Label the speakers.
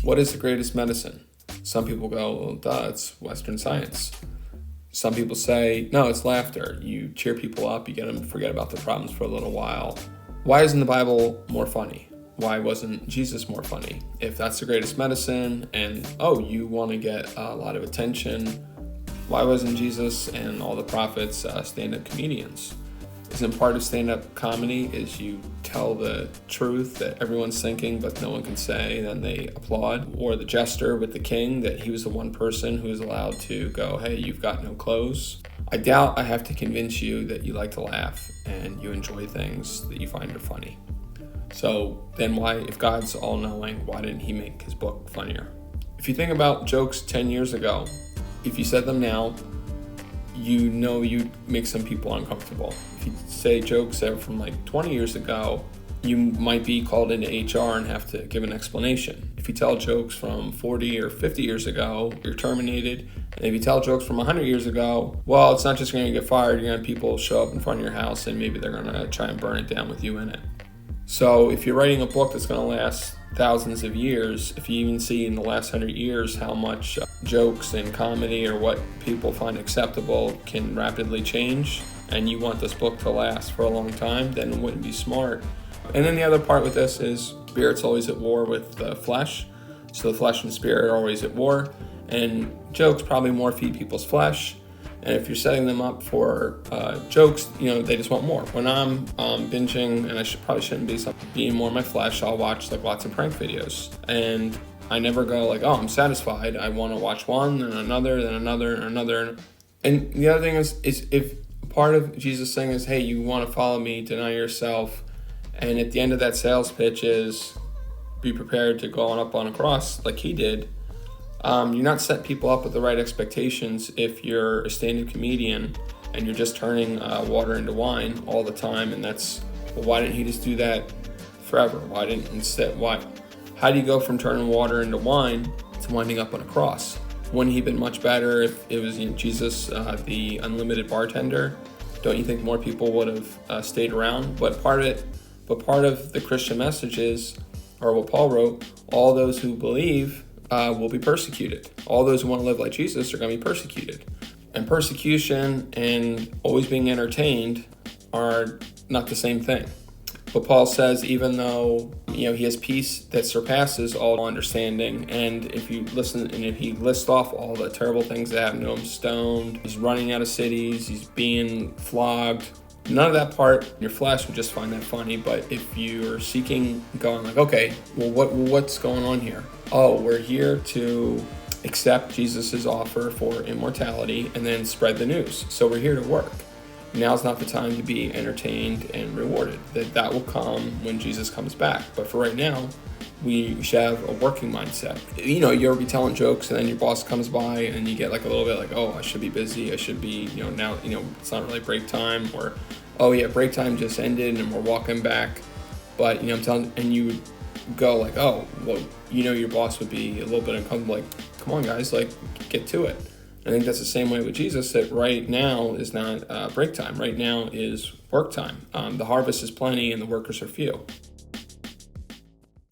Speaker 1: What is the greatest medicine? Some people go, well, duh, it's Western science. Some people say, no, it's laughter. You cheer people up, you get them to forget about their problems for a little while. Why isn't the Bible more funny? Why wasn't Jesus more funny? If that's the greatest medicine and, you want to get a lot of attention, why wasn't Jesus and all the prophets stand-up comedians? Isn't part of stand-up comedy is you tell the truth that everyone's thinking but no one can say, then they applaud? Or the jester with the king, that he was the one person who was allowed to go, hey, you've got no clothes. I doubt I have to convince you that you like to laugh and you enjoy things that you find are funny. So then why, if God's all-knowing, why didn't he make his book funnier? If you think about jokes 10 years ago, if you said them now, you know you'd make some people uncomfortable. If you say jokes that are from like 20 years ago, you might be called into HR and have to give an explanation. If you tell jokes from 40 or 50 years ago, you're terminated. And if you tell jokes from 100 years ago, well, it's not just going to get fired. You're going to have people show up in front of your house and maybe they're going to try and burn it down with you in it. So if you're writing a book that's going to last thousands of years, if you even see in the last 100 years how much jokes and comedy or what people find acceptable can rapidly change, and you want this book to last for a long time, then it wouldn't be smart. And then the other part with this is spirit's always at war with the flesh. So the flesh and spirit are always at war, and jokes probably more feed people's flesh. And if you're setting them up for jokes, they just want more. When I'm binging, and I probably shouldn't be being more in my flesh, I'll watch like lots of prank videos. And I never go like, I'm satisfied. I want to watch one, then another, then another, and another. And the other thing is if part of Jesus saying is, hey, you want to follow me, deny yourself. And at the end of that sales pitch is be prepared to go on up on a cross like he did. You're not setting people up with the right expectations if you're a stand-up comedian and you're just turning water into wine all the time. And why didn't he just do that forever? How do you go from turning water into wine to winding up on a cross? Wouldn't he been much better if it was Jesus, the unlimited bartender? Don't you think more people would have stayed around? But part of the Christian message is, or what Paul wrote, all those who believe will be persecuted. All those who want to live like Jesus are going to be persecuted. And persecution and always being entertained are not the same thing. But Paul says even though he has peace that surpasses all understanding, and if you listen and if he lists off all the terrible things that happened to him, stoned, he's running out of cities, he's being flogged, none of that part, your flesh would just find that funny. But if you're seeking, going like, okay, well, what's going on here? We're here to accept Jesus' offer for immortality and then spread the news. So we're here to work. Now's not the time to be entertained and rewarded. That will come when Jesus comes back. But for right now, we should have a working mindset. You ever be telling jokes and then your boss comes by and you get like a little bit like, I should be busy. I should be, now, it's not really break time, or, break time just ended and we're walking back. But, I'm telling, and you go like, your boss would be a little bit uncomfortable, like, come on guys, like, get to it. I think that's the same way with Jesus, that right now is not break time. Right now is work time. The harvest is plenty and the workers are few.